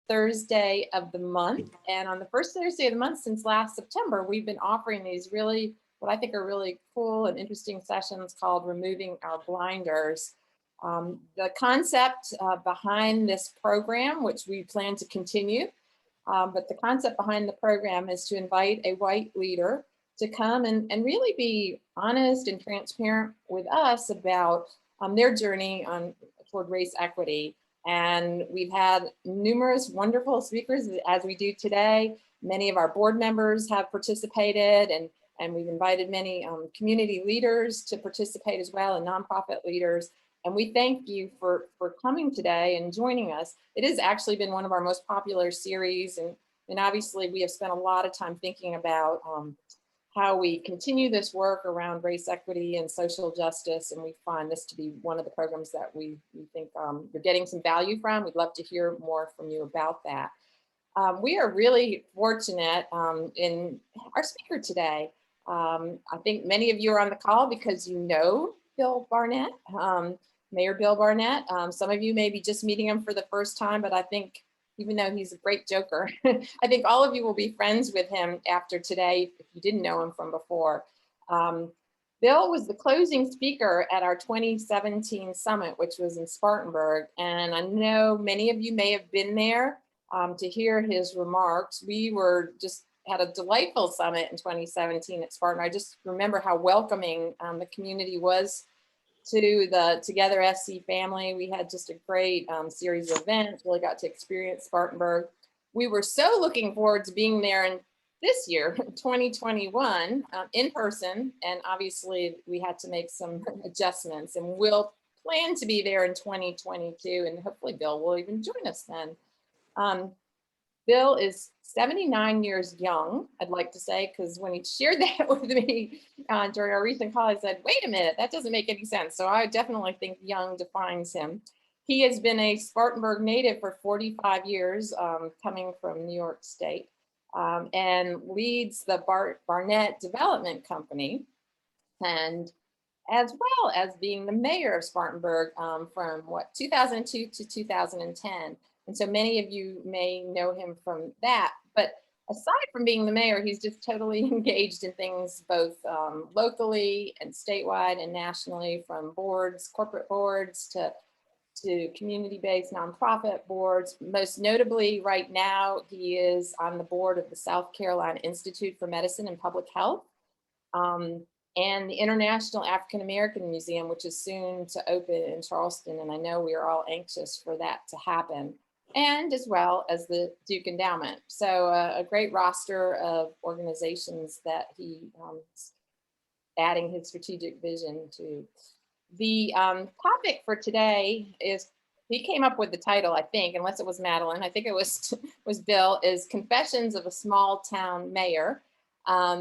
Thursday of the month. And on the first Thursday of the month since last September, we've been offering these really, what I think are really cool and interesting sessions called Removing Our Blinders. The concept behind this program, which we plan to continue, but the concept behind the program is to invite a white leader to come and really be honest and transparent with us about their journey toward race equity. And we've had numerous wonderful speakers, as we do today. Many of our board members have participated, and we've invited many community leaders to participate as well, and nonprofit leaders. And we thank you for coming today and joining us. It has actually been one of our most popular series, and obviously we have spent a lot of time thinking about how we continue this work around race equity and social justice, and we find this to be one of the programs that we think you're getting some value from. We'd love to hear more from you about that. We are really fortunate in our speaker today. I think many of you are on the call because you know Bill Barnet, Mayor Bill Barnet. Some of you may be just meeting him for the first time, but I think even though he's a great joker, I think all of you will be friends with him after today if you didn't know him from before. Bill was the closing speaker at our 2017 summit, which was in Spartanburg. And I know many of you may have been there to hear his remarks. We had a delightful summit in 2017 at Spartan. I just remember how welcoming the community was to the Together SC family. We had just a great series of events, really got to experience Spartanburg. We were so looking forward to being there in this year, 2021, in person, and obviously we had to make some adjustments, and we'll plan to be there in 2022, and hopefully Bill will even join us then. Bill is 79 years young, I'd like to say, because when he shared that with me during our recent call, I said, wait a minute, that doesn't make any sense. So I definitely think young defines him. He has been a Spartanburg native for 45 years, coming from New York State, and leads the Barnet Development Company, and as well as being the mayor of Spartanburg from 2002 to 2010. And so many of you may know him from that. But aside from being the mayor, he's just totally engaged in things both locally and statewide and nationally, from boards, corporate boards to community-based nonprofit boards. Most notably right now, he is on the board of the South Carolina Institute for Medicine and Public Health, and the International African American Museum, which is soon to open in Charleston. And I know we are all anxious for that to happen, and as well as the Duke Endowment. So a great roster of organizations that he is adding his strategic vision to. The topic for today is, he came up with the title, I think, unless it was Madeline, I think it was Bill, is Confessions of a Small Town Mayor.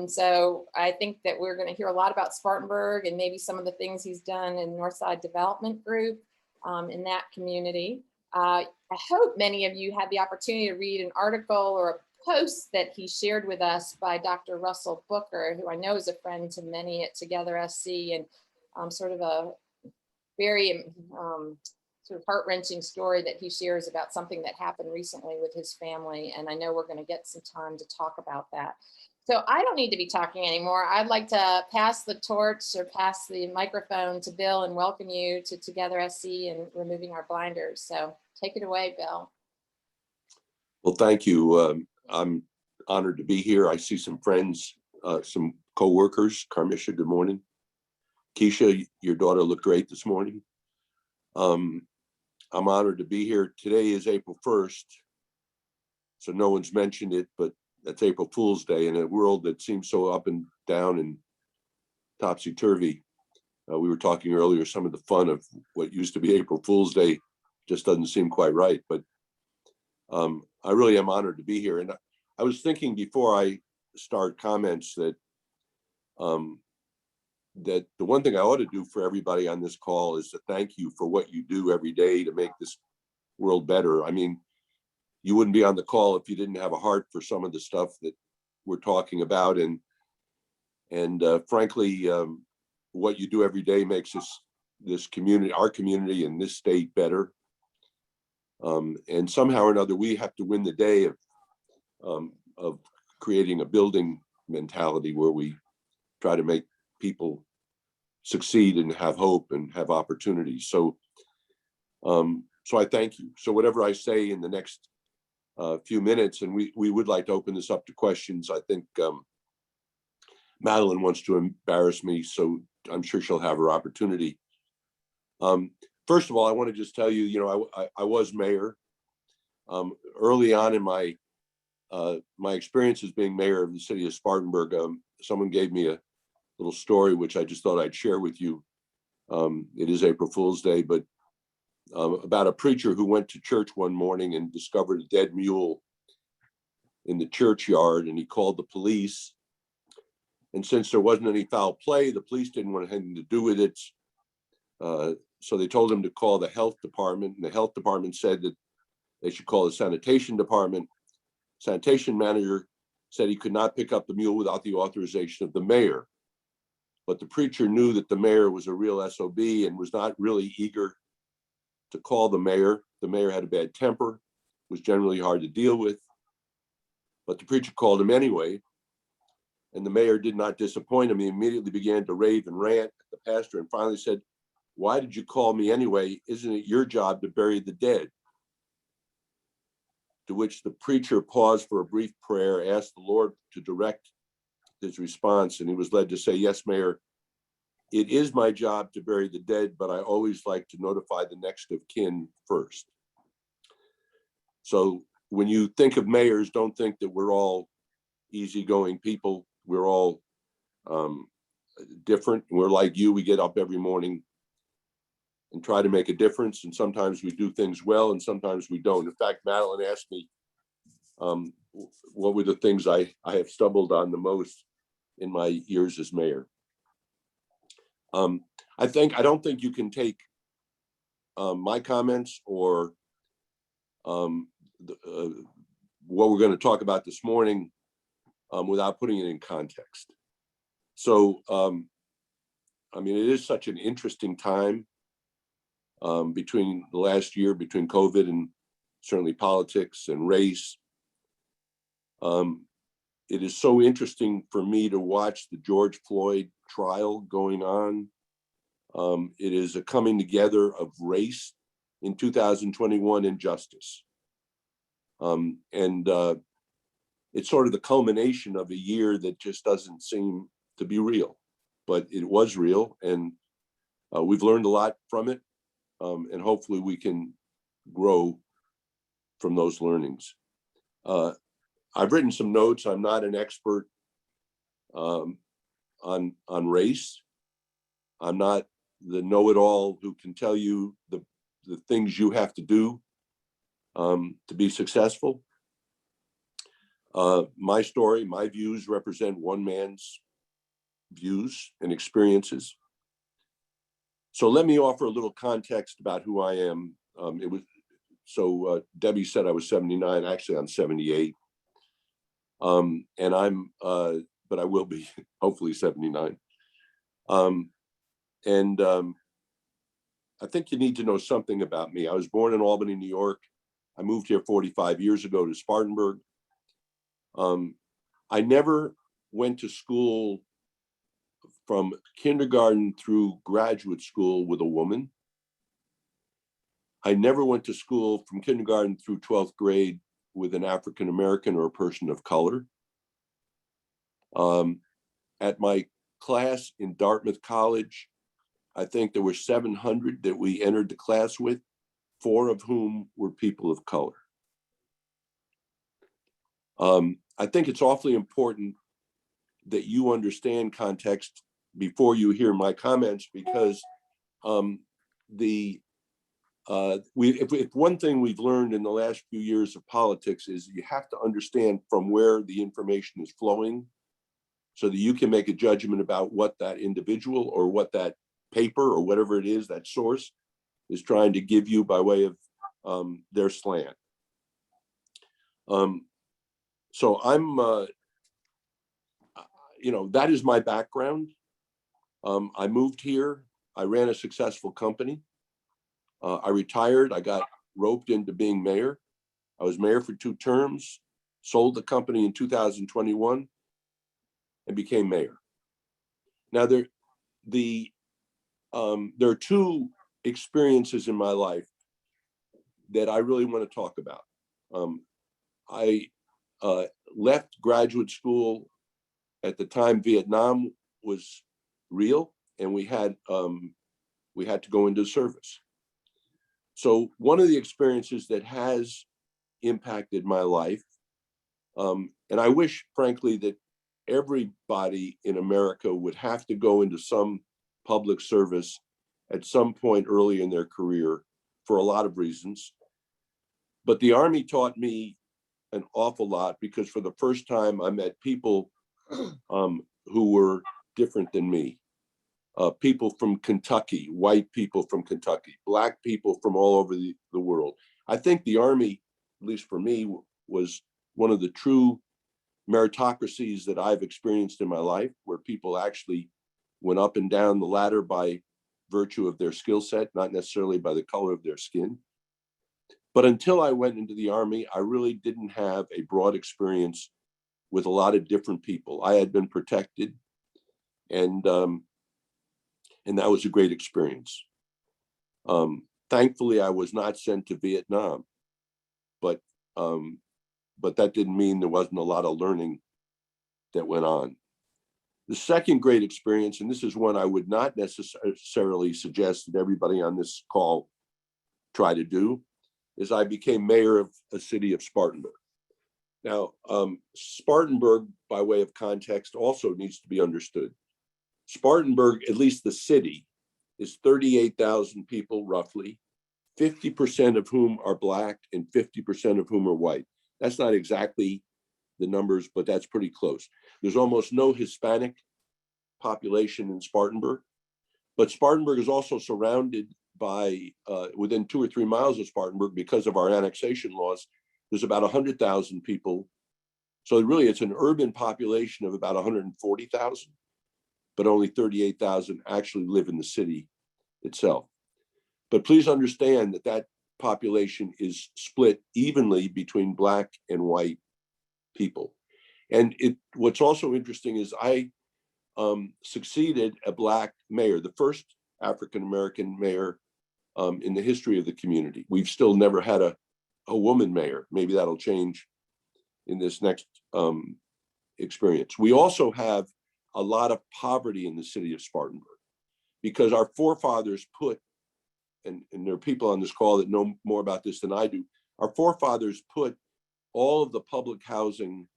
So I think that we're going to hear a lot about Spartanburg and maybe some of the things he's done in Northside Development Group in that community. I hope many of you had the opportunity to read an article or a post that he shared with us by Dr. Russell Booker, who I know is a friend to many at Together SC, and sort of a very sort of heart-wrenching story that he shares about something that happened recently with his family. And I know we're going to get some time to talk about that. So I don't need to be talking anymore. I'd like to pass the torch or pass the microphone to Bill and welcome you to Together SC and Removing Our Blinders. So take it away, Bill. Well, thank you. I'm honored to be here. I see some friends, some co-workers. Carmisha, good morning. Keisha, your daughter looked great this morning. I'm honored to be here. Today is April 1st, so no one's mentioned it, but that's April Fool's Day in a world that seems so up and down and topsy-turvy. We were talking earlier, some of the fun of what used to be April Fool's Day just doesn't seem quite right, but I really am honored to be here. And I was thinking before I start comments that that the one thing I ought to do for everybody on this call is to thank you for what you do every day to make this world better. I mean, you wouldn't be on the call if you didn't have a heart for some of the stuff that we're talking about. And frankly, what you do every day makes this community, our community in this state, better. And somehow or another, we have to win the day of creating a building mentality where we try to make people succeed and have hope and have opportunities. So I thank you. So whatever I say in the next few minutes, and we would like to open this up to questions. I think Madeline wants to embarrass me, so I'm sure she'll have her opportunity. First of all, I want to just tell you, I was mayor. Early on in my experience as being mayor of the city of Spartanburg, someone gave me a little story which I just thought I'd share with you. It is April Fool's Day, but about a preacher who went to church one morning and discovered a dead mule in the churchyard, and he called the police. And since there wasn't any foul play, the police didn't want anything to do with it. So they told him to call the health department, and the health department said that they should call the sanitation department. Sanitation manager said he could not pick up the mule without the authorization of the mayor. But the preacher knew that the mayor was a real SOB and was not really eager to call the mayor. The mayor had a bad temper, was generally hard to deal with. But the preacher called him anyway, and the mayor did not disappoint him. He immediately began to rave and rant at the pastor and finally said, "Why did you call me anyway? Isn't it your job to bury the dead?" To which the preacher paused for a brief prayer, asked the Lord to direct his response, and he was led to say, "Yes, Mayor, it is my job to bury the dead, but I always like to notify the next of kin first." So when you think of mayors, don't think that we're all easygoing people. We're all different. We're like you. We get up every morning and try to make a difference. And sometimes we do things well, and sometimes we don't. In fact, Madeline asked me what were the things I have stumbled on the most in my years as mayor. I don't think you can take my comments or what we're going to talk about this morning without putting it in context. So, I mean, it is such an interesting time between the last year, between COVID and certainly politics and race. It is so interesting for me to watch the George Floyd trial going on. It is a coming together of race in 2021 and justice. And it's sort of the culmination of a year that just doesn't seem to be real, but it was real, and we've learned a lot from it, and hopefully we can grow from those learnings. I've written some notes. I'm not an expert on race. I'm not the know-it-all who can tell you the things you have to do to be successful. My story, my views represent one man's views and experiences. So let me offer a little context about who I am. Debbie said I was 79. Actually, I'm 78. But I will be hopefully 79. I think you need to know something about me. I was born in Albany, New York. I moved here 45 years ago to Spartanburg. I never went to school from kindergarten through graduate school with a woman. I never went to school from kindergarten through 12th grade with an African American or a person of color. At my class in Dartmouth College, I think there were 700 that we entered the class with, 4 of whom were people of color. I think it's awfully important that you understand context before you hear my comments, because if one thing we've learned in the last few years of politics is you have to understand from where the information is flowing so that you can make a judgment about what that individual or what that paper or whatever it is, that source, is trying to give you by way of their slant. So I'm, that is my background. I moved here. I ran a successful company. I retired. I got roped into being mayor. I was mayor for 2 terms, sold the company in 2021, and became mayor. Now, there are 2 experiences in my life that I really want to talk about. I left graduate school at the time Vietnam was real, and we had to go into service. So one of the experiences that has impacted my life, and I wish, frankly, that everybody in America would have to go into some public service at some point early in their career for a lot of reasons. But the Army taught me an awful lot, because for the first time I met people who were different than me. People from Kentucky, white people from Kentucky, Black people from all over the world. I think the Army, at least for me, was one of the true meritocracies that I've experienced in my life, where people actually went up and down the ladder by virtue of their skill set, not necessarily by the color of their skin. But until I went into the Army, I really didn't have a broad experience with a lot of different people. I had been protected, and that was a great experience. Thankfully, I was not sent to Vietnam, but that didn't mean there wasn't a lot of learning that went on. The second great experience, and this is one I would not necessarily suggest that everybody on this call try to do, is I became mayor of a city of Spartanburg. Now, Spartanburg, by way of context, also needs to be understood. Spartanburg, at least the city, is 38,000 people roughly, 50% of whom are Black and 50% of whom are white. That's not exactly the numbers, but that's pretty close. There's almost no Hispanic population in Spartanburg, but Spartanburg is also surrounded by, within 2 or 3 miles of Spartanburg, because of our annexation laws, there's about 100,000 people. So really it's an urban population of about 140,000, but only 38,000 actually live in the city itself. But please understand that that population is split evenly between Black and white people. And what's also interesting is I succeeded a Black mayor, the first African-American mayor in the history of the community. We've still never had a woman mayor. Maybe that'll change in this next experience. We also have a lot of poverty in the city of Spartanburg, because our forefathers put, and there are people on this call that know more about this than I do, our forefathers put all of the public housing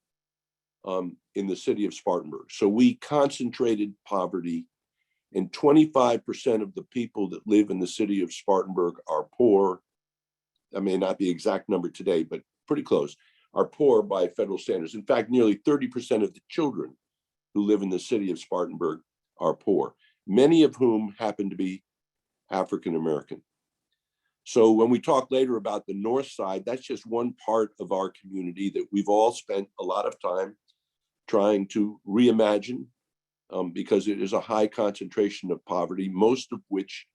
in the city of Spartanburg. So we concentrated poverty, and 25% of the people that live in the city of Spartanburg are poor. That may not be the exact number today, but pretty close, are poor by federal standards. In fact, nearly 30% of the children who live in the city of Spartanburg are poor, many of whom happen to be African American. So when we talk later about the North Side, that's just one part of our community that we've all spent a lot of time trying to reimagine, because it is a high concentration of poverty, most of which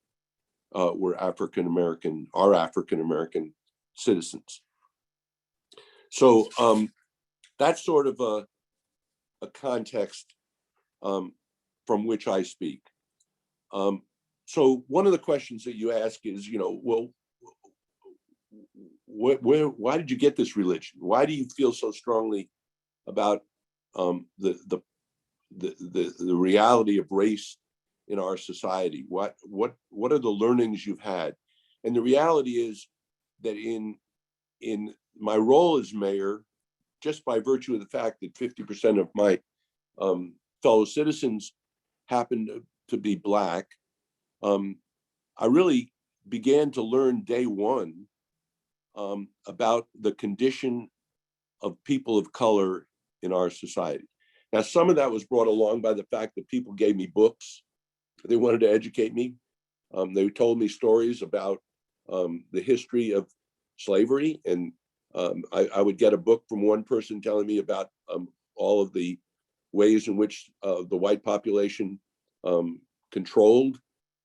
were African American citizens. So that's sort of a context from which I speak. So one of the questions that you ask is, well, why did you get this religion? Why do you feel so strongly about the reality of race in our society? What are the learnings you've had? And the reality is that in my role as mayor, just by virtue of the fact that 50% of my fellow citizens happen to be Black, I really began to learn day one about the condition of people of color in our society. Now, some of that was brought along by the fact that people gave me books. They wanted to educate me. They told me stories about the history of slavery, and I would get a book from one person telling me about all of the ways in which the white population controlled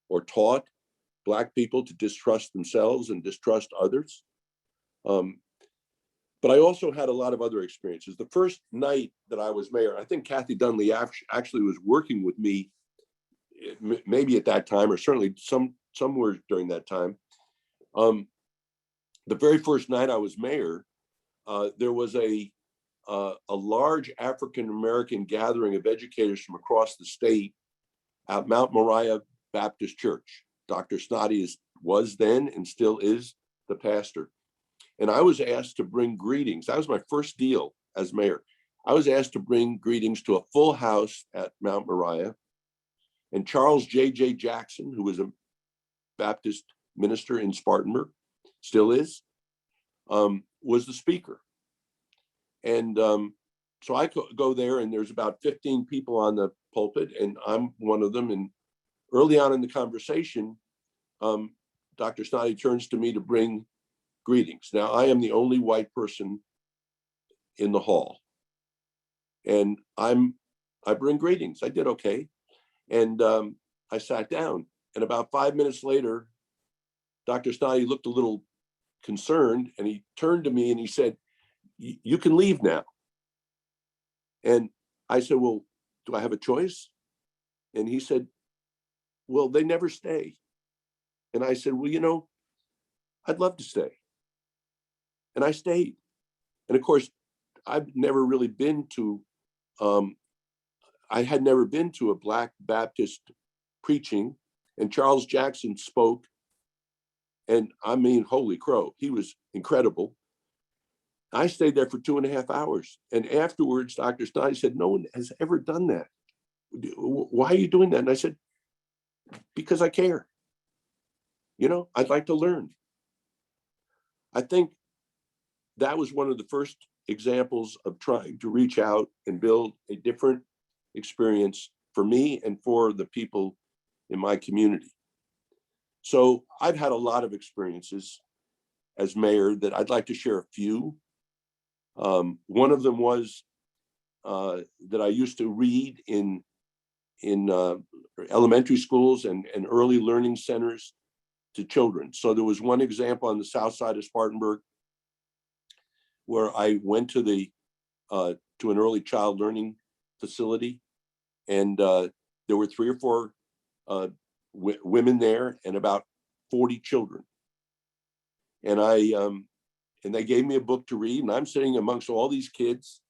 or taught Black people to distrust themselves and distrust others. But I also had a lot of other experiences. The first night that I was mayor, I think Kathy Dunley actually was working with me, maybe at that time, or certainly somewhere during that time. The very first night I was mayor, there was a large African-American gathering of educators from across the state at Mount Moriah Baptist Church. Dr. Snoddy was then and still is the pastor. And I was asked to bring greetings. That was my first deal as mayor. I was asked to bring greetings to a full house at Mount Moriah. And Charles J.J. Jackson, who was a Baptist minister in Spartanburg, still is, was the speaker. And so I go there, and there's about 15 people on the pulpit, and I'm one of them. And early on in the conversation, Dr. Snoddy turns to me to bring greetings. Now, I am the only white person in the hall, and I bring greetings. I did okay. And I sat down, and about 5 minutes later, Dr. Snoddy looked a little concerned, and he turned to me and he said, "You can leave now." And I said, "Well, do I have a choice?" And he said, "Well, they never stay." And I said, "Well, I'd love to stay." And I stayed. And of course, I've never really been to, I had never been to a Black Baptist preaching, and Charles Jackson spoke. And I mean, holy crow, he was incredible. I stayed there for 2.5 hours. And afterwards, Dr. Snoddy said, "No one has ever done that. Why are you doing that?" And I said, "Because I care. I'd like to learn." I think that was one of the first examples of trying to reach out and build a different experience for me and for the people in my community. So I've had a lot of experiences as mayor that I'd like to share a few. One of them was that I used to read in elementary schools and early learning centers to children. So there was one example on the south side of Spartanburg where I went to an early child learning facility, and there were 3 or 4 women there and about 40 children. And and they gave me a book to read, and I'm sitting amongst all these kids,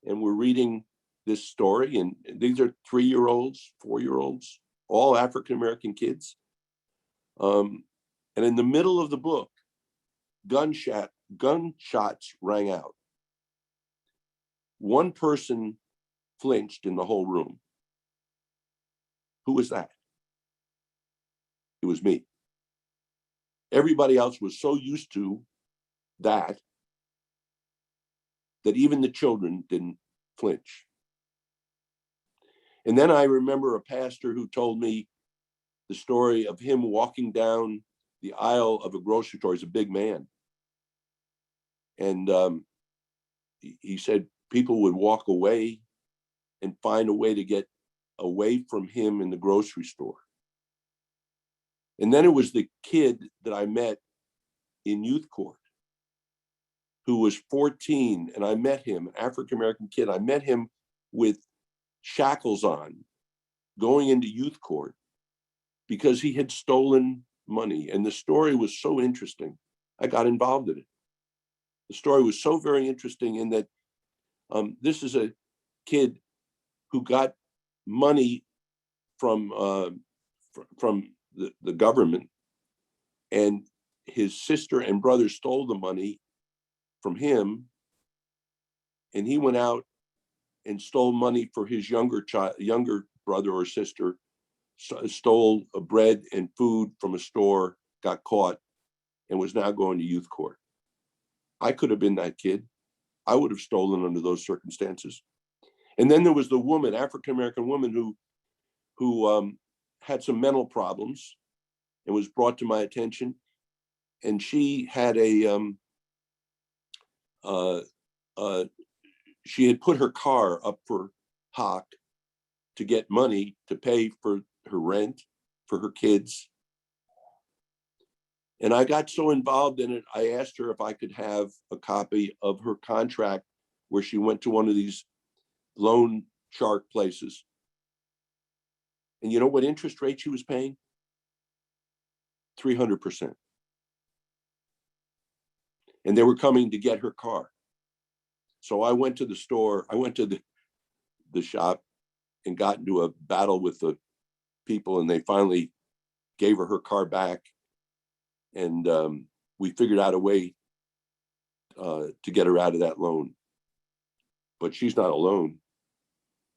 and we're reading this story, and these are 3-year-olds, 4-year-olds, all African-American kids. And in the middle of the book, gunshots rang out. One person flinched in the whole room. Who was that? It was me. Everybody else was so used to that even the children didn't flinch. And then I remember a pastor who told me the story of him walking down the aisle of a grocery store. He's a big man. And he said people would walk away and find a way to get away from him in the grocery store. And then it was the kid that I met in youth court who was 14, and I met him, an African-American kid. I met him with shackles on, going into youth court because he had stolen money. And the story was so interesting. I got involved in it. The story was so very interesting in that this is a kid who got money from the government, and his sister and brother stole the money from him, and he went out and stole money for his younger brother or sister, stole a bread and food from a store, got caught, and was now going to youth court. I could have been that kid. I would have stolen under those circumstances. And then there was the woman, African-American woman, who had some mental problems and was brought to my attention. And she had she had put her car up for hock to get money to pay for her rent for her kids. And I got so involved in it, I asked her if I could have a copy of her contract where she went to one of these loan shark places. And you know what interest rate she was paying? 300%. And they were coming to get her car. So I went to the store, I went to the shop and got into a battle with the people, and they finally gave her car back. And we figured out a way to get her out of that loan. But she's not alone.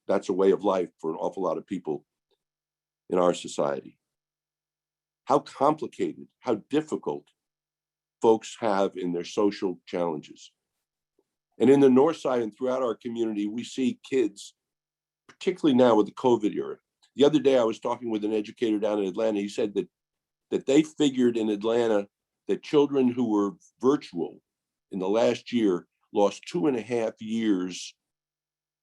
That's a way of life for an awful lot of people in our society. How complicated, how difficult folks have in their social challenges. And in the North Side and throughout our community, we see kids, particularly now with the COVID era. The other day, I was talking with an educator down in Atlanta. He said that they figured in Atlanta that children who were virtual in the last year lost 2.5 years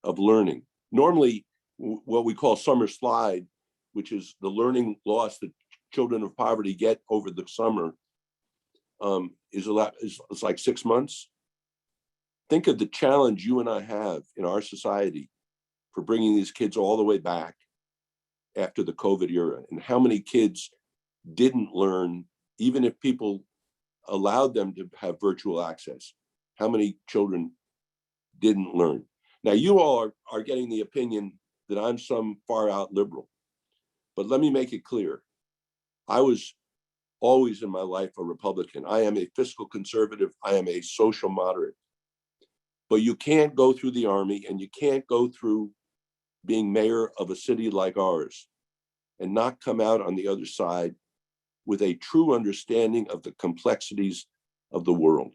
of learning. Normally, what we call summer slide, which is the loss that children of poverty get over the summer, is like 6 months. Think of the challenge you and I have in our society for bringing these kids all the way back after the COVID era, and how many kids didn't learn, even if people allowed them to have virtual access. How many children didn't learn? Now, you all are getting the opinion that I'm some far out liberal, but let me make it clear. I was always in my life a Republican. I am a fiscal conservative. I am a social moderate. But you can't go through the Army, and you can't go through being mayor of a city like ours and not come out on the other side with a true understanding of the complexities of the world.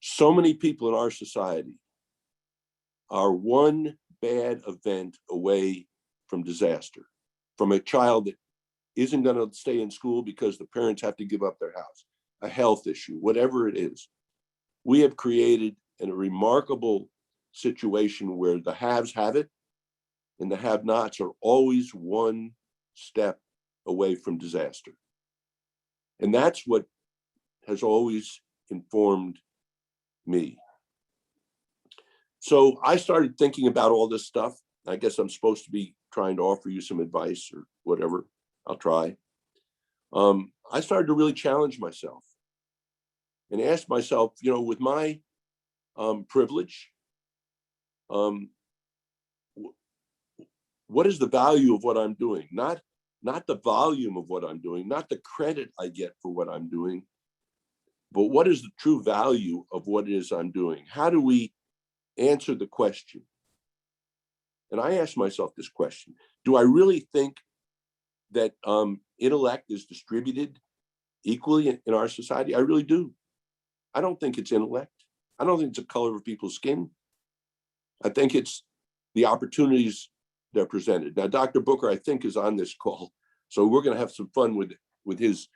So many people in our society are one bad event away from disaster, from a child that isn't going to stay in school because the parents have to give up their house, a health issue, whatever it is. We have created a remarkable situation where the haves have it and the have-nots are always one step away from disaster. And that's what has always informed me. So I started thinking about all this stuff. I guess I'm supposed to be trying to offer you some advice or whatever. I'll try. I started to really challenge myself and ask myself, with my privilege, what is the value of what I'm doing? Not the volume of what I'm doing, not the credit I get for what I'm doing, but what is the true value of what it is I'm doing? How do we answer the question? And I ask myself this question: do I really think that intellect is distributed equally in our society? I really do. I don't think it's intellect. I don't think it's the color of people's skin. I think it's the opportunities that are presented. Now, Dr. Booker, I think, is on this call, so we're going to have some fun with his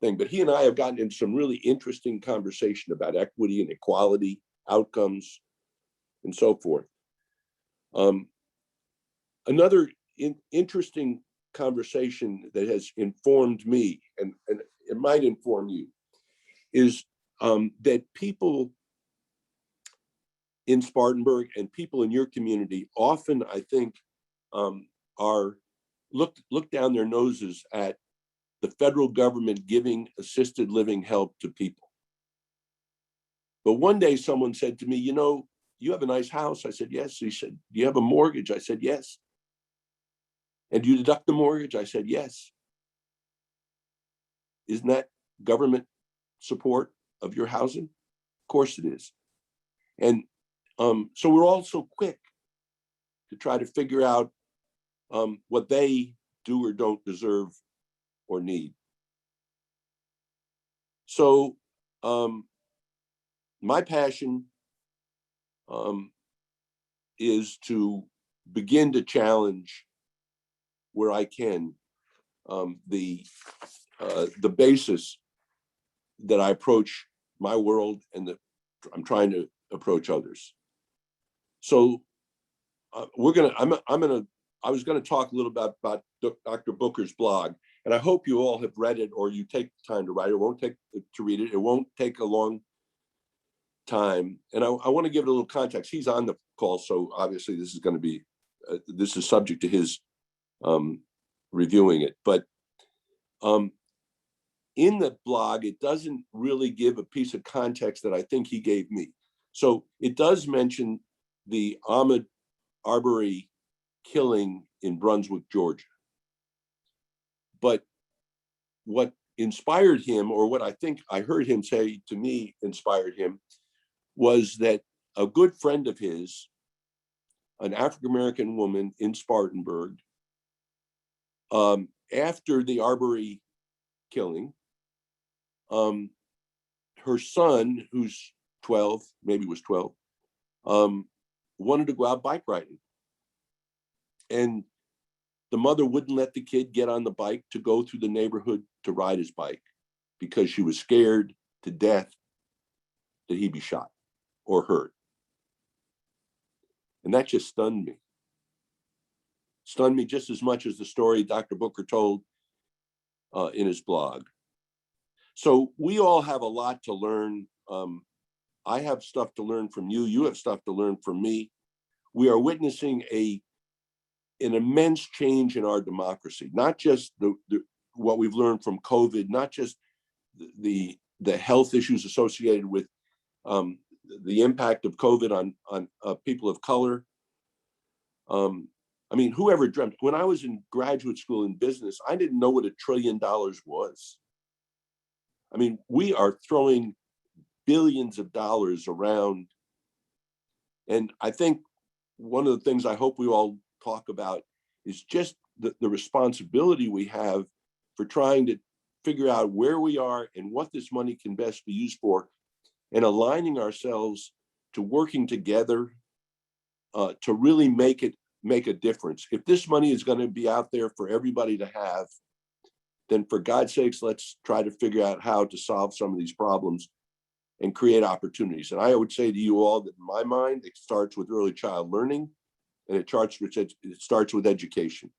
thing. But he and I have gotten into some really interesting conversation about equity and equality, outcomes, and so forth. Another interesting conversation that has informed me, and it might inform you, is that people in Spartanburg and people in your community often, I think, are look down their noses at the federal government giving assisted living help to people. But one day someone said to me, you have a nice house. I said, yes. He said, do you have a mortgage? I said, yes. And do you deduct the mortgage? I said, yes. Isn't that government support of your housing? Of course it is. And so we're all so quick to try to figure out what they do or don't deserve or need. So my passion is to begin to challenge where I can the basis that I approach my world and that I'm trying to approach others. So I was going to talk a little about Dr. Booker's blog, And I hope you all have read it, or you take the time to write it. It won't take to read it. It won't take a long time. And I want to give it a little context. He's on the call, so obviously this is going to be, this is subject to his reviewing it. But in the blog, it doesn't really give a piece of context that I think he gave me. So it does mention the Ahmaud Arbery killing in Brunswick, Georgia. But what inspired him, or what I think I heard him say to me inspired him, was that a good friend of his, an African-American woman in Spartanburg, after the Arbery killing, her son, who's 12, maybe was 12, wanted to go out bike riding. And the mother wouldn't let the kid get on the bike to go through the neighborhood to ride his bike because she was scared to death that he'd be shot or hurt. And that just stunned me. Stunned me just as much as the story Dr. Booker told in his blog. So we all have a lot to learn. I have stuff to learn from you. You have stuff to learn from me. We are witnessing an immense change in our democracy, not just what we've learned from COVID, not just the health issues associated with the impact of COVID on people of color. I mean, whoever dreamt, when I was in graduate school in business, I didn't know what $1 trillion was. I mean, we are throwing billions of dollars around. And I think one of the things I hope we all talk about is just the responsibility we have for trying to figure out where we are and what this money can best be used for, and aligning ourselves to working together to really make a difference. If this money is going to be out there for everybody to have, then for God's sakes, let's try to figure out how to solve some of these problems and create opportunities. And I would say to you all that in my mind, it starts with early child learning, and it starts with education.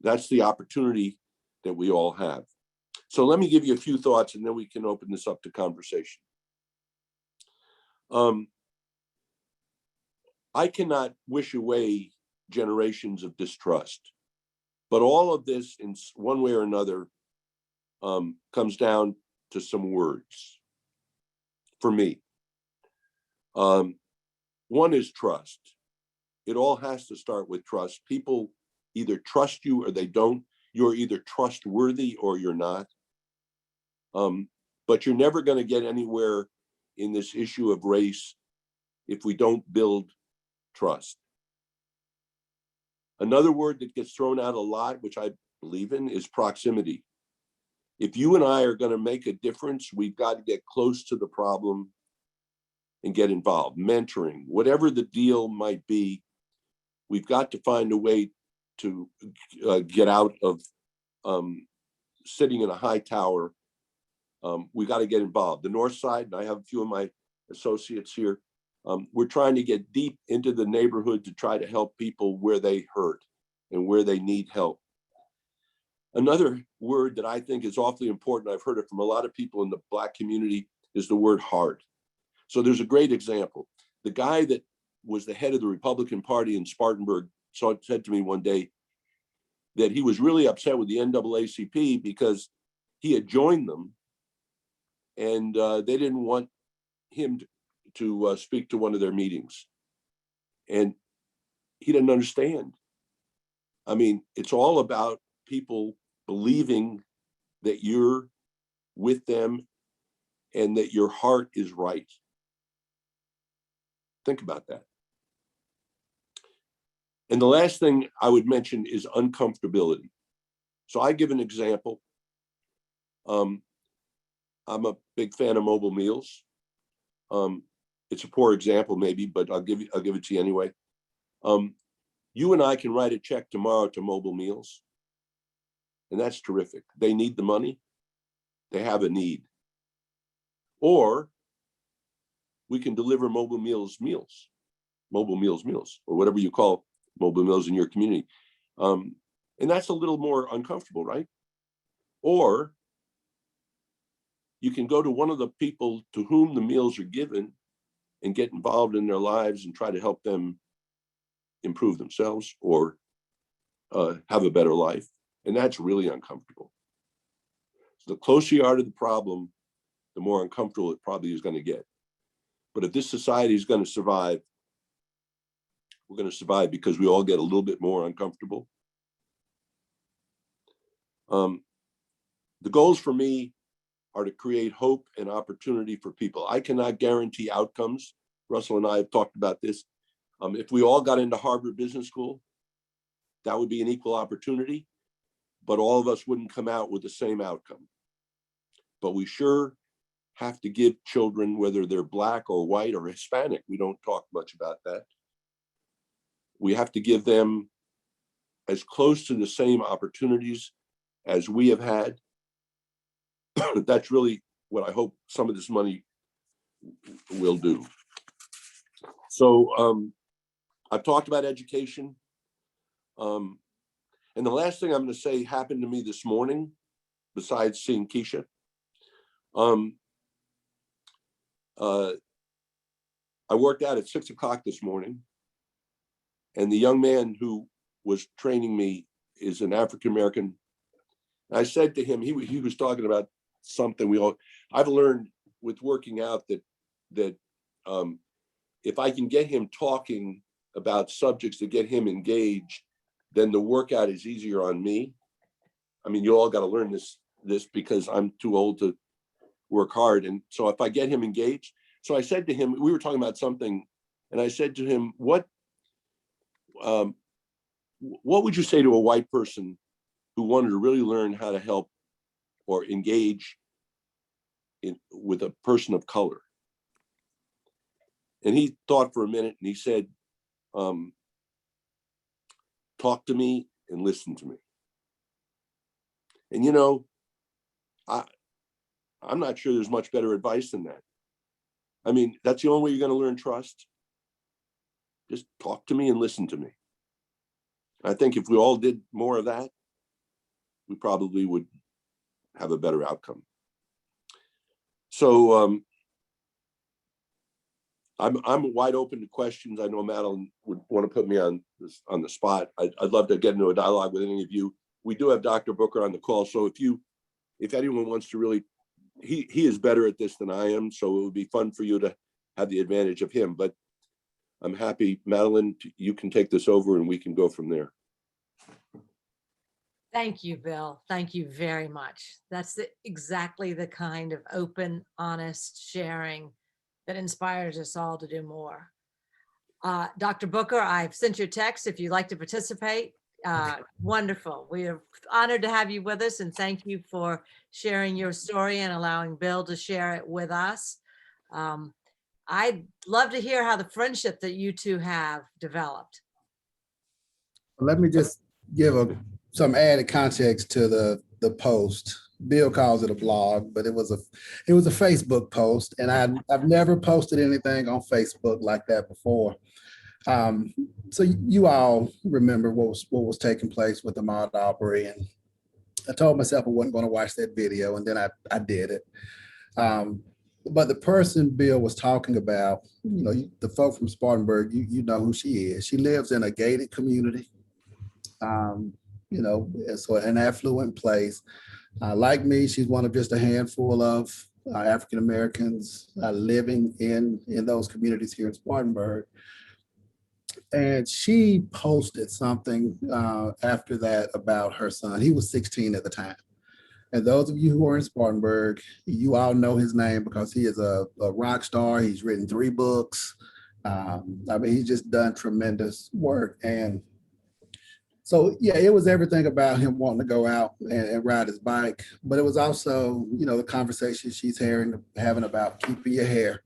That's the opportunity that we all have. So let me give you a few thoughts, and then we can open this up to conversation. I cannot wish away generations of distrust, but all of this in one way or another comes down to some words for me. One is trust. It all has to start with trust. People either trust you or they don't. You're either trustworthy or you're not. But you're never going to get anywhere in this issue of race if we don't build trust. Another word that gets thrown out a lot, which I believe in, is proximity. If you and I are going to make a difference, we've got to get close to the problem and get involved. Mentoring, whatever the deal might be, we've got to find a way to get out of sitting in a high tower. We got to get involved. The North Side, and I have a few of my associates here, we're trying to get deep into the neighborhood to try to help people where they hurt and where they need help. Another word that I think is awfully important, I've heard it from a lot of people in the Black community, is the word heart. So there's a great example. The guy that was the head of the Republican Party in Spartanburg said to me one day that he was really upset with the NAACP because he had joined them and they didn't want him to speak to one of their meetings. And he didn't understand. I mean, it's all about people believing that you're with them and that your heart is right. Think about that. And the last thing I would mention is uncomfortability. So I give an example. I'm a big fan of mobile meals. It's a poor example maybe, but I'll give it to you anyway. You and I can write a check tomorrow to Mobile Meals, and that's terrific. They need the money. They have a need. Or we can deliver Mobile Meals, or whatever you call mobile meals in your community. And that's a little more uncomfortable, right? Or you can go to one of the people to whom the meals are given and get involved in their lives and try to help them improve themselves or have a better life. And that's really uncomfortable. So the closer you are to the problem, the more uncomfortable it probably is going to get. But if this society is going to survive, we're going to survive because we all get a little bit more uncomfortable. The goals for me are to create hope and opportunity for people. I cannot guarantee outcomes. Russell and I have talked about this. If we all got into Harvard Business School, that would be an equal opportunity, but all of us wouldn't come out with the same outcome. But we sure have to give children, whether they're Black or white or Hispanic, we don't talk much about that. We have to give them as close to the same opportunities as we have had. That's really what I hope some of this money will do. So I've talked about education. And the last thing I'm going to say happened to me this morning, besides seeing Keisha. I worked out at 6 o'clock this morning, and the young man who was training me is an African-American. I said to him, he was talking about something I've learned with working out that if I can get him talking about subjects to get him engaged, then the workout is easier on me. I mean, you all got to learn this because I'm too old to work hard. And so if I get him engaged, so I said to him, we were talking about something, and I said to him, what would you say to a white person who wanted to really learn how to help or engage with a person of color? And he thought for a minute and he said, talk to me and listen to me. And I'm not sure there's much better advice than that. I mean, that's the only way you're going to learn trust. Just talk to me and listen to me. I think if we all did more of that, we probably would have a better outcome. So I'm wide open to questions. I know Madeline would want to put me on the spot. I'd love to get into a dialogue with any of you. We do have Dr. Booker on the call, so if anyone wants to really, he is better at this than I am, so it would be fun for you to have the advantage of him. But I'm happy, Madeline, you can take this over and we can go from there. Thank you, Bill. Thank you very much. That's exactly the kind of open, honest sharing that inspires us all to do more. Dr. Booker, I've sent you a text if you'd like to participate. Wonderful. We are honored to have you with us, and thank you for sharing your story and allowing Bill to share it with us. I'd love to hear how the friendship that you two have developed. Let me just give some added context to the post. Bill calls it a blog, but it was a Facebook post, and I've never posted anything on Facebook like that before. So you all remember what was taking place with the Ahmaud Arbery, and I told myself I wasn't going to watch that video, and then I did it. But the person Bill was talking about, the folk from Spartanburg, you know who she is. She lives in a gated community, so an affluent place. Like me, she's one of just a handful of African Americans living in those communities here in Spartanburg. And she posted something after that about her son. He was 16 at the time. And those of you who are in Spartanburg, you all know his name because he is a rock star. He's written 3 books. He's just done tremendous work. And so, yeah, it was everything about him wanting to go out and ride his bike. But it was also, the conversation she's having about keeping your hair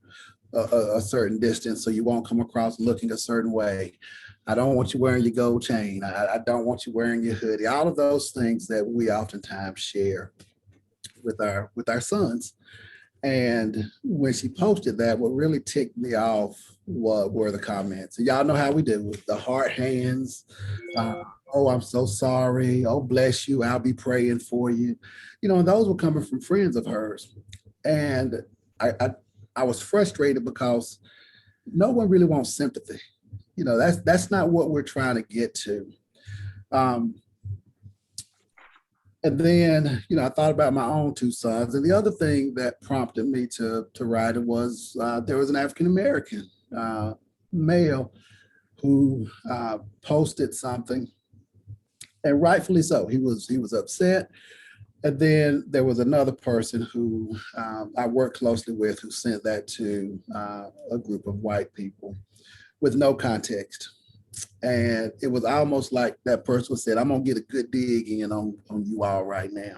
a certain distance so you won't come across looking a certain way. I don't want you wearing your gold chain. I don't want you wearing your hoodie. All of those things that we oftentimes share with our sons. And when she posted that, what really ticked me off were the comments. Y'all know how we do with the heart hands, oh, I'm so sorry. Oh, bless you. I'll be praying for you. And those were coming from friends of hers. And I was frustrated because no one really wants sympathy. That's not what we're trying to get to. Um, and then, I thought about my own two sons. And the other thing that prompted me to write it was there was an African American male who posted something, and rightfully so. He was upset. And then there was another person who I worked closely with who sent that to a group of white people with no context. And it was almost like that person said, I'm gonna get a good dig in on you all right now.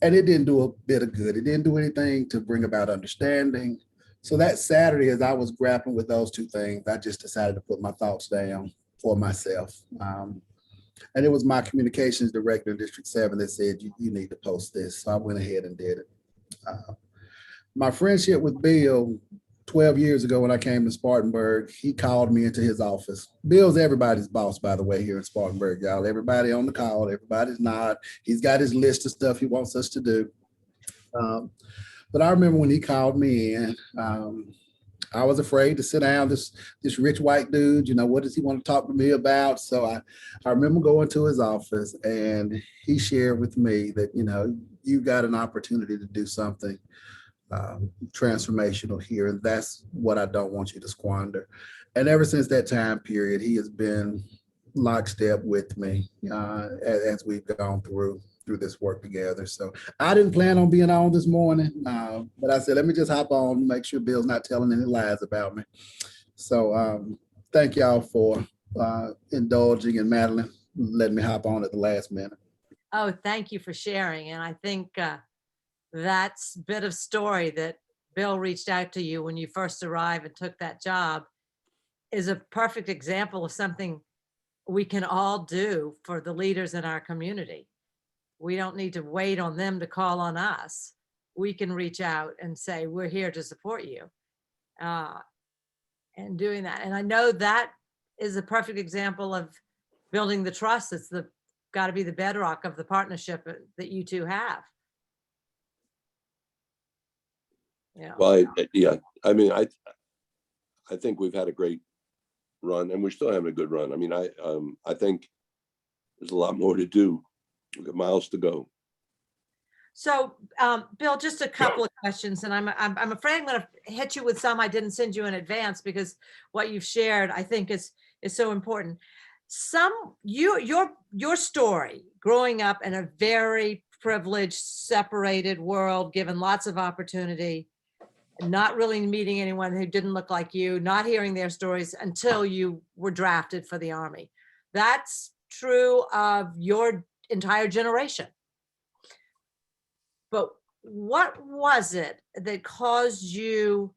And it didn't do a bit of good. It didn't do anything to bring about understanding. So that Saturday, as I was grappling with those two things, I just decided to put my thoughts down for myself. And it was my communications director in District 7 that said, you need to post this. So I went ahead and did it. My friendship with Bill 12 years ago when I came to Spartanburg, he called me into his office. Bill's everybody's boss, by the way, here in Spartanburg, y'all. Everybody on the call, everybody's not. He's got his list of stuff he wants us to do. But I remember when he called me in, I was afraid to sit down. This rich white dude, what does he want to talk to me about? So I remember going to his office, and he shared with me that, you got an opportunity to do something transformational here. And that's what I don't want you to squander. And ever since that time period, he has been lockstep with me as we've gone through this work together. So I didn't plan on being on this morning, but I said, let me just hop on and make sure Bill's not telling any lies about me. So thank y'all for indulging, and Madeline letting me hop on at the last minute. Oh, thank you for sharing. And I think that's bit of story that Bill reached out to you when you first arrived and took that job is a perfect example of something we can all do for the leaders in our community. We don't need to wait on them to call on us. We can reach out and say, we're here to support you and doing that. And I know that is a perfect example of building the trust. It's got to be the bedrock of the partnership that you two have. Yeah. Well, yeah, I mean, I think we've had a great run, and we're still having a good run. I mean, I think there's a lot more to do. We've got miles to go. So, Bill, just a couple of questions, and I'm afraid I'm going to hit you with some I didn't send you in advance because what you've shared I think is so important. Your story growing up in a very privileged, separated world, given lots of opportunity, not really meeting anyone who didn't look like you, not hearing their stories until you were drafted for the Army. That's true of your entire generation. But what was it that caused you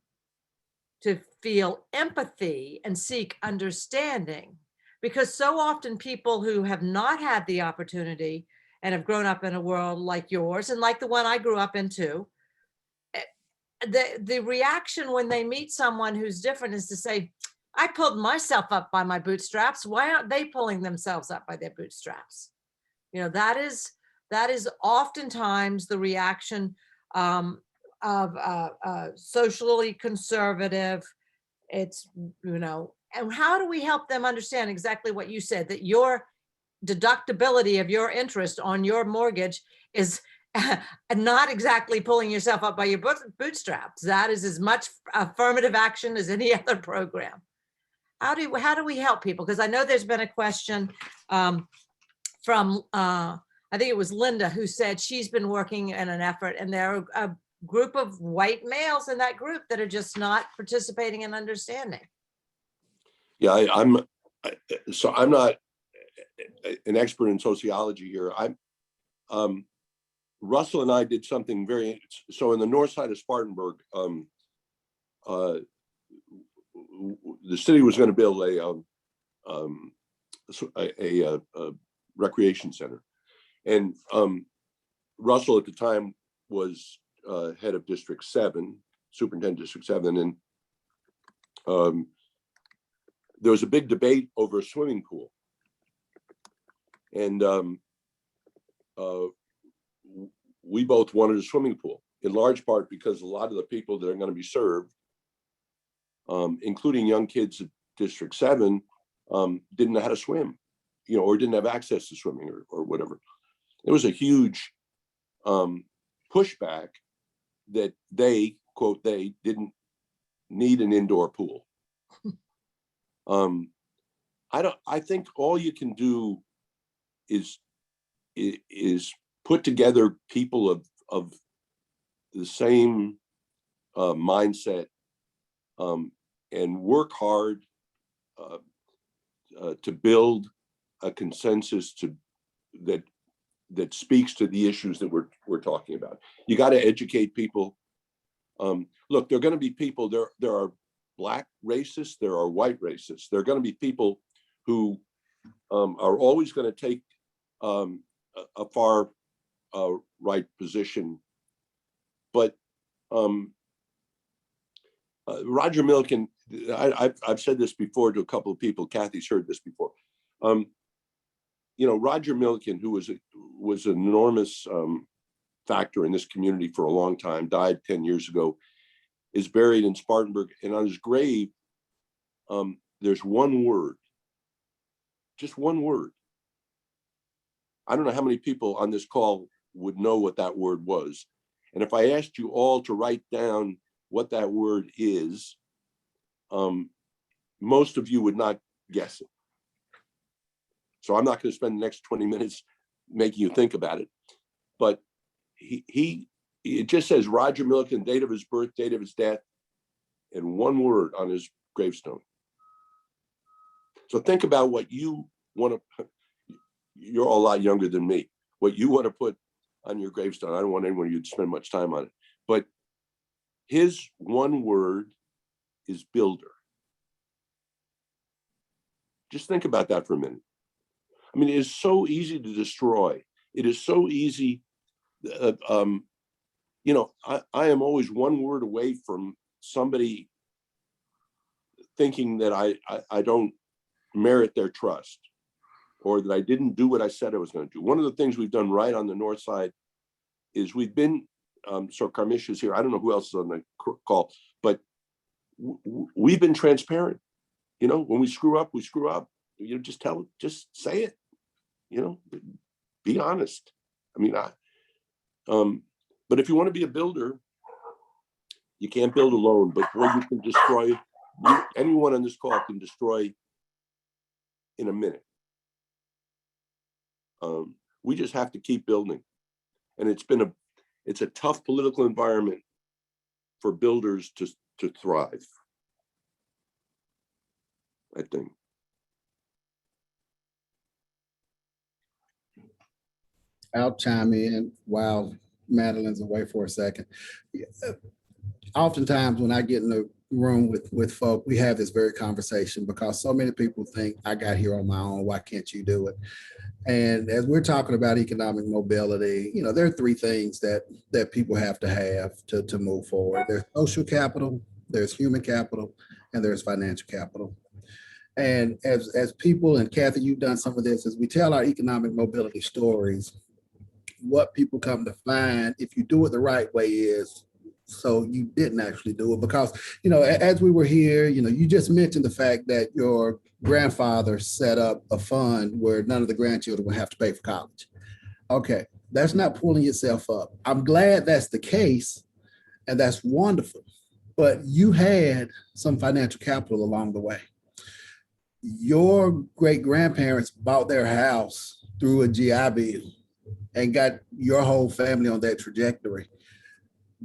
to feel empathy and seek understanding? Because so often people who have not had the opportunity and have grown up in a world like yours and like the one I grew up in too, the reaction when they meet someone who's different is to say, I pulled myself up by my bootstraps. Why aren't they pulling themselves up by their bootstraps? That is oftentimes the reaction of socially conservative. It's, and how do we help them understand exactly what you said, that your deductibility of your interest on your mortgage is not exactly pulling yourself up by your bootstraps. That is as much affirmative action as any other program. How do we help people? Because I know there's been a question from I think it was Linda who said she's been working in an effort, and there are a group of white males in that group that are just not participating and understanding. Yeah, I'm not an expert in sociology here. Russell and I did something so in the north side of Spartanburg, the city was going to build a recreation center, and Russell at the time was head of District 7, superintendent District 7, and there was a big debate over a swimming pool. And we both wanted a swimming pool, in large part because a lot of the people that are going to be served, including young kids at District 7, didn't know how to swim, or didn't have access to swimming or whatever. There was a huge pushback that they, quote, they didn't need an indoor pool. I think all you can do is put together people of the same mindset, and work hard to build a consensus that speaks to the issues that we're talking about. You got to educate people. Look, there are going to be people, there are Black racists, there are white racists. There are going to be people who are always going to take a far right position. But Roger Milliken, I've said this before to a couple of people, Kathy's heard this before. Roger Milliken, who was an enormous factor in this community for a long time, died 10 years ago, is buried in Spartanburg. And on his grave, there's one word, just one word. I don't know how many people on this call would know what that word was. And if I asked you all to write down what that word is, most of you would not guess it. So I'm not going to spend the next 20 minutes making you think about it. But it just says Roger Milliken, date of his birth, date of his death, and one word on his gravestone. So think about what you want to, you're all a lot younger than me, what you want to put on your gravestone. I don't want anyone you'd spend much time on it. But his one word is builder. Just think about that for a minute. I mean, it is so easy to destroy. It is so easy. I am always one word away from somebody thinking that I don't merit their trust, or that I didn't do what I said I was going to do. One of the things we've done right on the north side is we've been, so Carmisha's here, I don't know who else is on the call, but we've been transparent. When we screw up, we screw up. Just tell it, just say it, be honest. I mean, but if you want to be a builder, you can't build alone, but boy, you can destroy, anyone on this call can destroy in a minute. We just have to keep building. And it's a tough political environment for builders to thrive, I think. I'll chime in while Madeline's away for a second. Oftentimes when I get in the room with folk, we have this very conversation because so many people think I got here on my own. Why can't you do it? And as we're talking about economic mobility, there are three things that people have to move forward. There's social capital, there's human capital, and there's financial capital. And as people, and Kathy, you've done some of this, as we tell our economic mobility stories, what people come to find, if you do it the right way, is so you didn't actually do it. Because, as we were here, you just mentioned the fact that your grandfather set up a fund where none of the grandchildren would have to pay for college. Okay, that's not pulling yourself up. I'm glad that's the case, and that's wonderful. But you had some financial capital along the way. Your great grandparents bought their house through a GI Bill and got your whole family on that trajectory.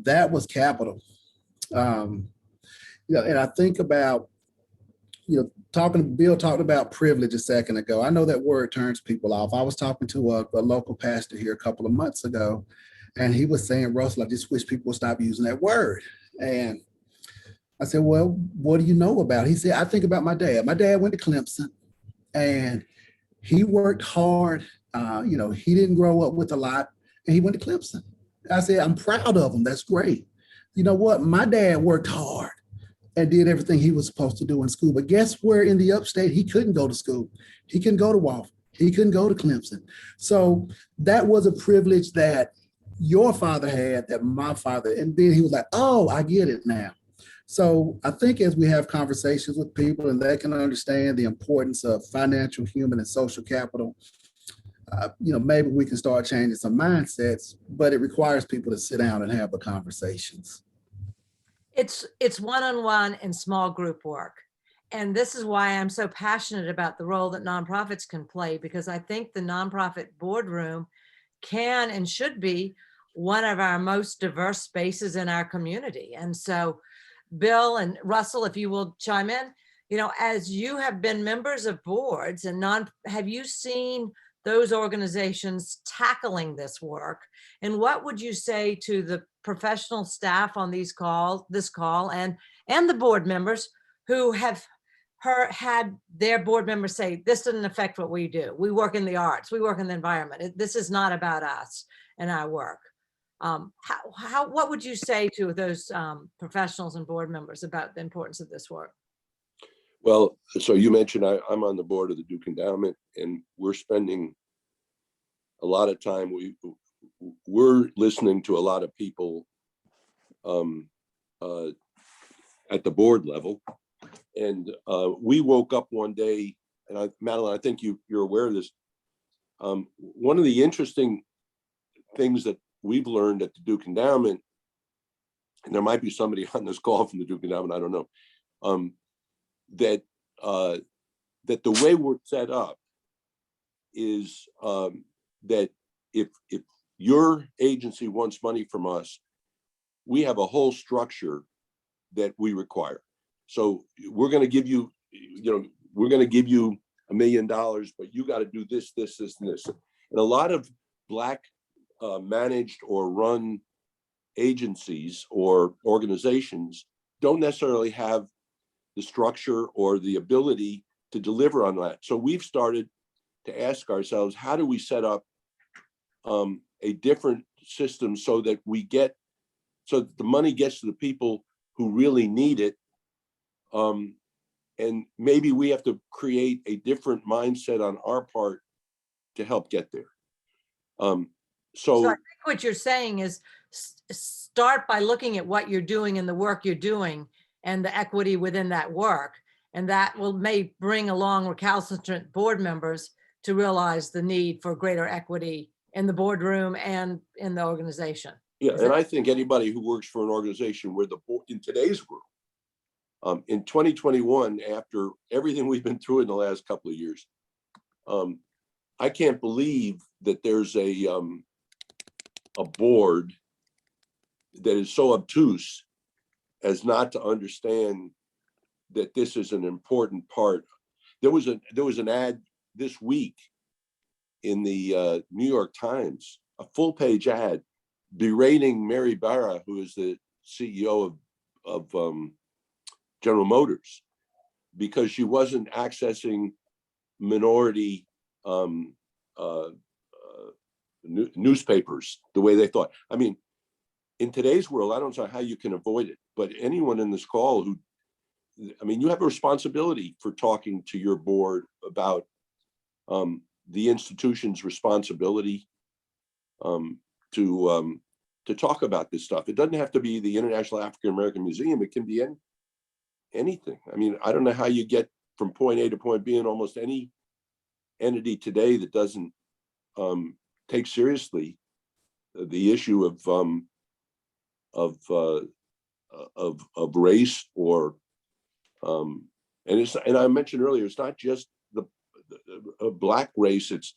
That was capital. And I think about, Bill talked about privilege a second ago. I know that word turns people off. I was talking to a local pastor here a couple of months ago, and he was saying, Russell, I just wish people would stop using that word. And I said, well, what do you know about it? He said, I think about my dad. My dad went to Clemson, and he worked hard. He didn't grow up with a lot, and he went to Clemson. I said, I'm proud of him. That's great. You know what? My dad worked hard and did everything he was supposed to do in school. But guess where in the upstate he couldn't go to school? He couldn't go to Wofford. He couldn't go to Clemson. So that was a privilege that your father had, that my father, and then he was like, oh, I get it now. So I think as we have conversations with people and they can understand the importance of financial, human, and social capital, maybe we can start changing some mindsets, but it requires people to sit down and have the conversations. It's one-on-one and small group work. And this is why I'm so passionate about the role that nonprofits can play, because I think the nonprofit boardroom can and should be one of our most diverse spaces in our community. And so Bill and Russell, if you will chime in, as you have been members of boards and have you seen those organizations tackling this work? And what would you say to the professional staff on this call and the board members who have had their board members say, this doesn't affect what we do. We work in the arts, we work in the environment. This is not about us and our work. What would you say to those professionals and board members about the importance of this work? Well, so you mentioned I'm on the board of the Duke Endowment, and we're spending a lot of time. We're listening to a lot of people at the board level, and we woke up one day, and Madeline, I think you're aware of this. One of the interesting things that we've learned at the Duke Endowment, and there might be somebody on this call from the Duke Endowment, I don't know, that the way we're set up is that if your agency wants money from us, we have a whole structure that we require. So we're going to give you, we're going to give you $1 million, but you got to do this, this, this, and this. And a lot of Black managed or run agencies or organizations don't necessarily have the structure or the ability to deliver on that. So we've started to ask ourselves, how do we set up a different system so that the money gets to the people who really need it? And maybe we have to create a different mindset on our part to help get there. So I think what you're saying is start by looking at what you're doing and the work you're doing and the equity within that work. And that may bring along recalcitrant board members to realize the need for greater equity in the boardroom and in the organization. Yeah, and I think anybody who works for an organization where the board in today's world, in 2021, after everything we've been through in the last couple of years, I can't believe that there's a board that is so obtuse as not to understand that this is an important part. There was an ad this week in the New York Times, a full page ad berating Mary Barra, who is the CEO of General Motors, because she wasn't accessing minority newspapers the way they thought. I mean, in today's world, I don't know how you can avoid it, but anyone in this call you have a responsibility for talking to your board about the institution's responsibility to talk about this stuff. It doesn't have to be the International African American Museum. It can be anything. I mean, I don't know how you get from point A to point B in almost any entity today that doesn't take seriously the issue of race or and I mentioned earlier, it's not just the Black race. It's,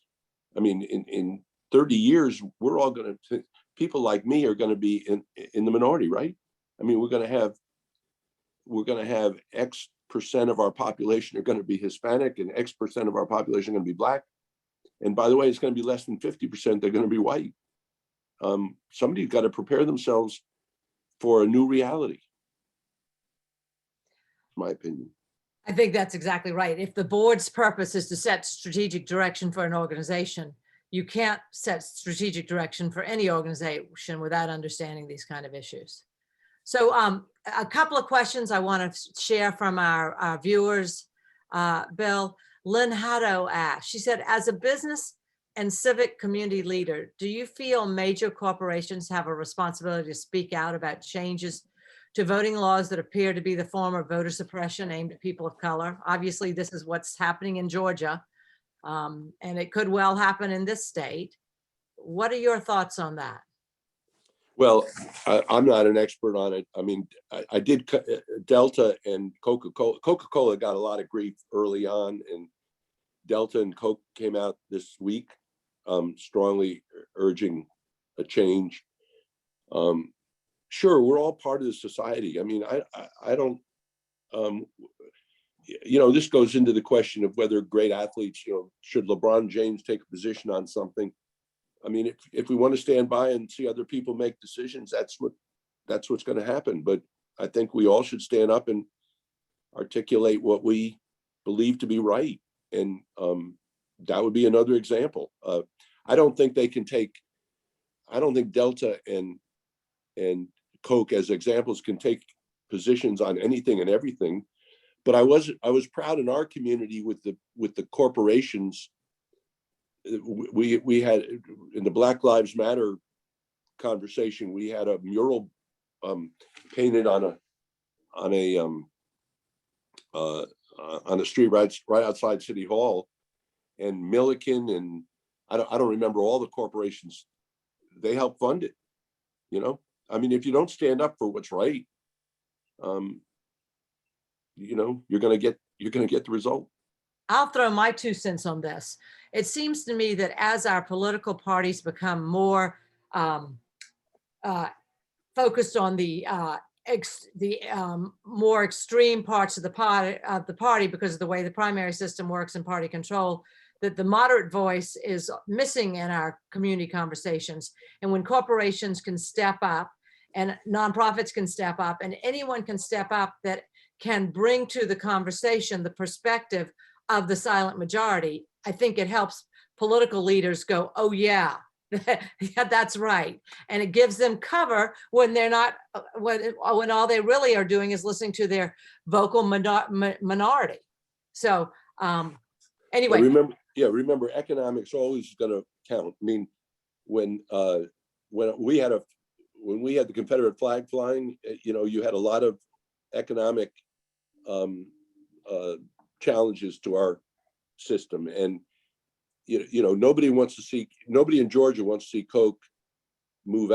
I mean, in 30 years, we're all going to, people like me are going to be in the minority, right? I mean, we're going to have X percent of our population are going to be Hispanic and X percent of our population are going to be Black. And by the way, it's going to be less than 50%. They're going to be white. Somebody's got to prepare themselves for a new reality. My opinion. I think that's exactly right. If the board's purpose is to set strategic direction for an organization, you can't set strategic direction for any organization without understanding these kind of issues. So a couple of questions I want to share from our viewers. Bill, Lynn Haddo asked, she said, as a business and civic community leader, do you feel major corporations have a responsibility to speak out about changes to voting laws that appear to be the form of voter suppression aimed at people of color? Obviously, this is what's happening in Georgia, and it could well happen in this state. What are your thoughts on that? Well, I'm not an expert on it. I mean, I did Delta and Coca-Cola. Coca-Cola got a lot of grief early on, and Delta and Coke came out this week strongly urging a change. Sure, we're all part of the society. I mean, I don't, you know, this goes into the question of whether great athletes, you know, should LeBron James take a position on something? I mean, if we want to stand by and see other people make decisions, that's what's going to happen. But I think we all should stand up and articulate what we believe to be right. And that would be another example. I don't think they can take, I don't think Delta and Coke as examples can take positions on anything and everything. But I was proud in our community with the corporations. We had in the Black Lives Matter conversation, we had a mural painted on a street right outside City Hall, and Milliken and I don't remember all the corporations. They helped fund it. You know, I mean, if you don't stand up for what's right, you know, you're gonna get the result. I'll throw my 2 cents on this. It seems to me that as our political parties become more focused on the more extreme parts of the party because of the way the primary system works and party control, that the moderate voice is missing in our community conversations. And when corporations can step up and nonprofits can step up and anyone can step up that can bring to the conversation the perspective of the silent majority, I think it helps political leaders go, oh yeah, yeah, that's right. And it gives them cover when they're not, when all they really are doing is listening to their vocal minority. So anyway. Remember economics always going to count. I mean, when we had the Confederate flag flying, you know, you had a lot of economic challenges to our system, and you know, nobody in Georgia wants to see Coke move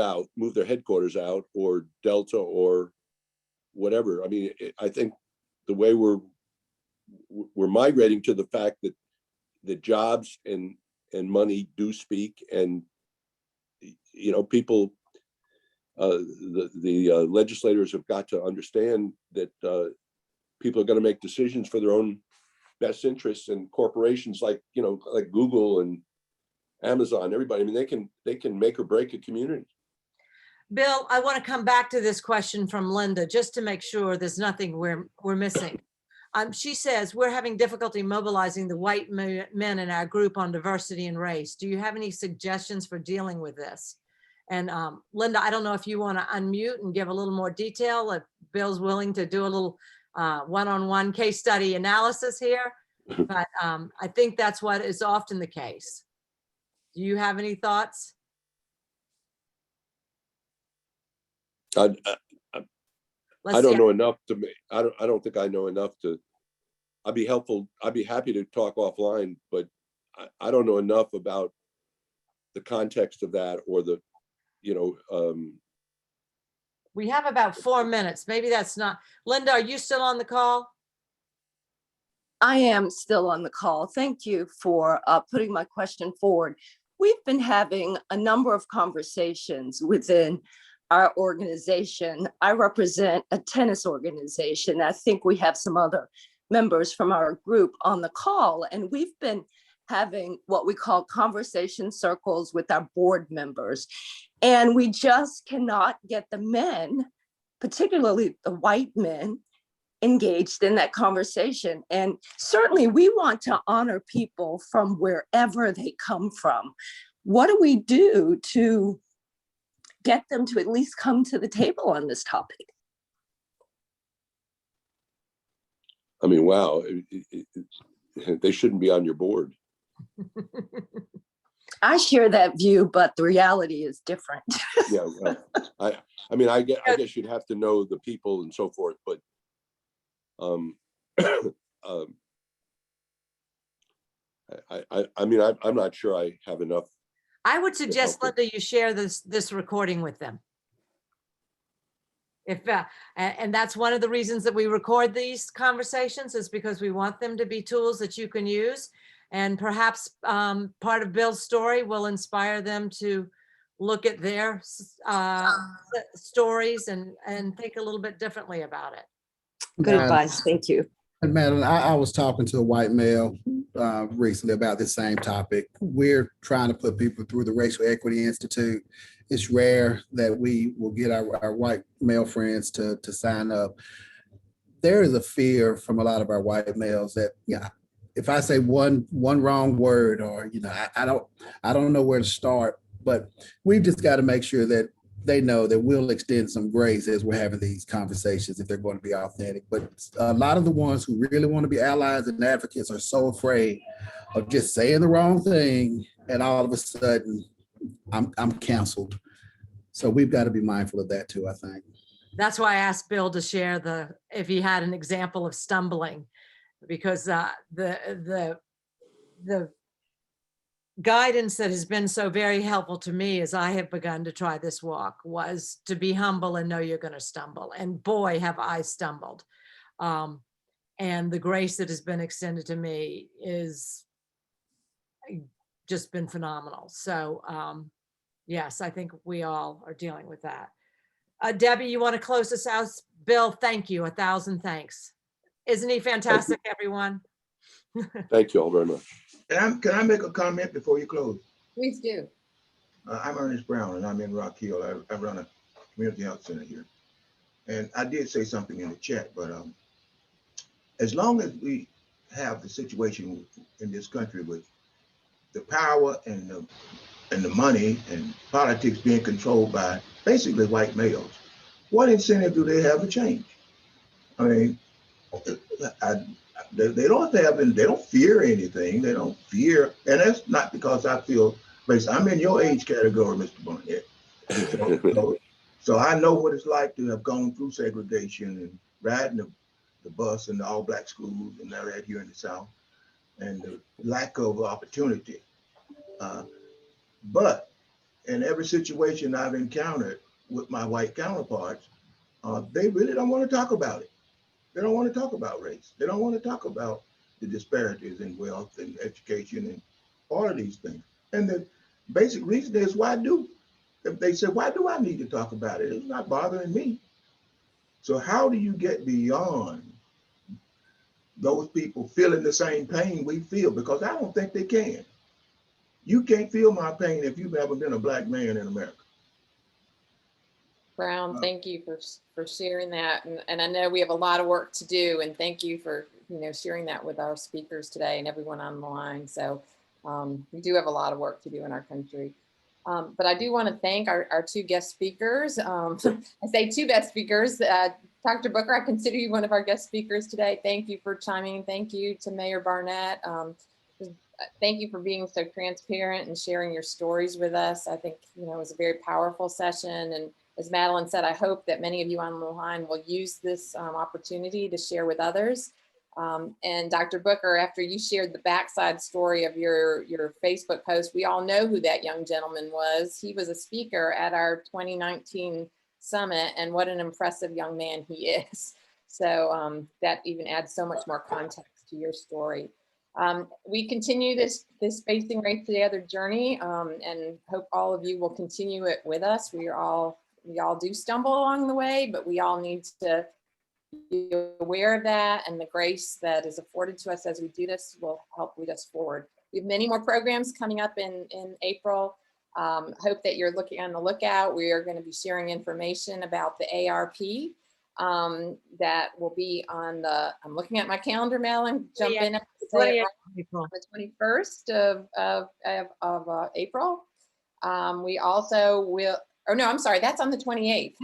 their headquarters out, or Delta or whatever. I mean, I think the way we're migrating to the fact that the jobs and money do speak, and you know, people, the legislators have got to understand that people are going to make decisions for their own best interests, and corporations like, you know, like Google and Amazon, everybody, I mean, they can make or break a community. Bill, I want to come back to this question from Linda, just to make sure there's nothing we're missing. She says, we're having difficulty mobilizing the white men in our group on diversity and race. Do you have any suggestions for dealing with this? And Linda, I don't know if you want to unmute and give a little more detail, if Bill's willing to do a little one-on-one case study analysis here, but I think that's what is often the case. Do you have any thoughts? I don't know enough to me. I don't think I know enough to. I'd be helpful. I'd be happy to talk offline, but I don't know enough about the context of that, or the, you know. We have about 4 minutes. Maybe that's not. Linda, are you still on the call? I am still on the call. Thank you for putting my question forward. We've been having a number of conversations within our organization. I represent a tennis organization. I think we have some other members from our group on the call, and we've been having what we call conversation circles with our board members. And we just cannot get the men, particularly the white men, engaged in that conversation. And certainly we want to honor people from wherever they come from. What do we do to get them to at least come to the table on this topic? I mean, wow. they shouldn't be on your board. I share that view, but the reality is different. Yeah, I mean, I guess you'd have to know the people and so forth, but um, I mean, I'm not sure I have enough. I would suggest, helpful. Linda, you share this recording with them. If, and that's one of the reasons that we record these conversations, is because we want them to be tools that you can use. And perhaps part of Bill's story will inspire them to look at their stories and think a little bit differently about it. Good advice. Thank you. And Madeline, I was talking to a white male recently about this same topic. We're trying to put people through the Racial Equity Institute. It's rare that we will get our white male friends to sign up. There is a fear from a lot of our white males that, yeah, if I say one wrong word, or I don't know where to start. But we've just got to make sure that they know that we'll extend some grace as we're having these conversations if they're going to be authentic. But a lot of the ones who really want to be allies and advocates are so afraid of just saying the wrong thing, and all of a sudden I'm canceled. So we've got to be mindful of that too, I think. That's why I asked Bill to share if he had an example of stumbling, because the guidance that has been so very helpful to me as I have begun to try this walk was to be humble and know you're going to stumble. And boy, have I stumbled. And the grace that has been extended to me is just been phenomenal. So yes, I think we all are dealing with that. Debbie, you want to close this out? Bill, thank you. 1,000 thanks. Isn't he fantastic, everyone? Thank you all very much. And can I make a comment before you close? Please do. I'm Ernest Brown, and I'm in Rock Hill. I run a community health center here. And I did say something in the chat, but as long as we have the situation in this country with the power and the money and politics being controlled by basically white males, what incentive do they have to change? I mean, they don't fear anything. They don't fear, and that's not because I feel based. I'm in your age category, Mr. Barnet. So I know what it's like to have gone through segregation and riding the bus in the all black schools and all that here in the South, and the lack of opportunity. But in every situation I've encountered with my white counterparts, they really don't want to talk about it. They don't want to talk about race. They don't want to talk about the disparities in wealth and education and all of these things. And the basic reason is if they say, why do I need to talk about it? It's not bothering me. So how do you get beyond those people feeling the same pain we feel? Because I don't think they can. You can't feel my pain if you've ever been a black man in America. Brown, thank you for sharing that. And I know we have a lot of work to do, and thank you for sharing that with our speakers today and everyone on the line. So we do have a lot of work to do in our country. But I do want to thank our two guest speakers. I say two guest speakers. Dr. Booker, I consider you one of our guest speakers today. Thank you for chiming in. Thank you to Mayor Barnett. Thank you for being so transparent and sharing your stories with us. I think it was a very powerful session. And as Madeline said, I hope that many of you on the line will use this opportunity to share with others. And Dr. Booker, after you shared the backside story of your Facebook post, we all know who that young gentleman was. He was a speaker at our 2019 summit, and what an impressive young man he is. So that even adds so much more context to your story. We continue this Facing Race Together journey, and hope all of you will continue it with us. We all do stumble along the way, but we all need to be aware of that, and the grace that is afforded to us as we do this will help lead us forward. We have many more programs coming up in April. Hope that you're looking on the lookout. We are going to be sharing information about the ARP that will be on I'm looking at my calendar, Madeline, jump in on the 21st of April. We also or no, I'm sorry, that's on the 28th.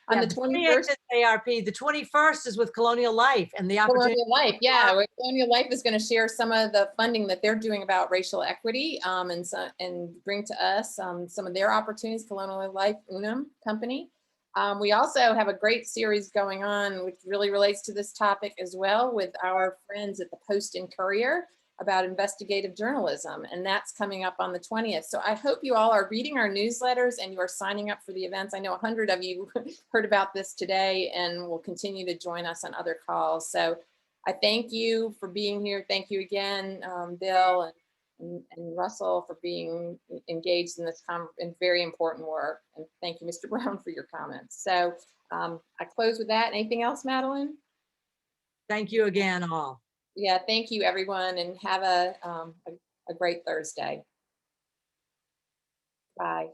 On Yeah, the 28th 21st, is ARP, the 21st is with Colonial Life and the opportunity. Colonial Life, yeah, where Colonial Life is going to share some of the funding that they're doing about racial equity, and bring to us some of their opportunities. Colonial Life Unum Company. We also have a great series going on, which really relates to this topic as well, with our friends at the Post and Courier about investigative journalism, and that's coming up on the 20th. So I hope you all are reading our newsletters and you are signing up for the events. I know 100 of you heard about this today and will continue to join us on other calls. So I thank you for being here. Thank you again, Bill and Russell, for being engaged in this in very important work. And thank you, Mr. Brown, for your comments. So I close with that. Anything else, Madeline? Thank you again, all. Yeah, thank you, everyone, and have a great Thursday. Bye.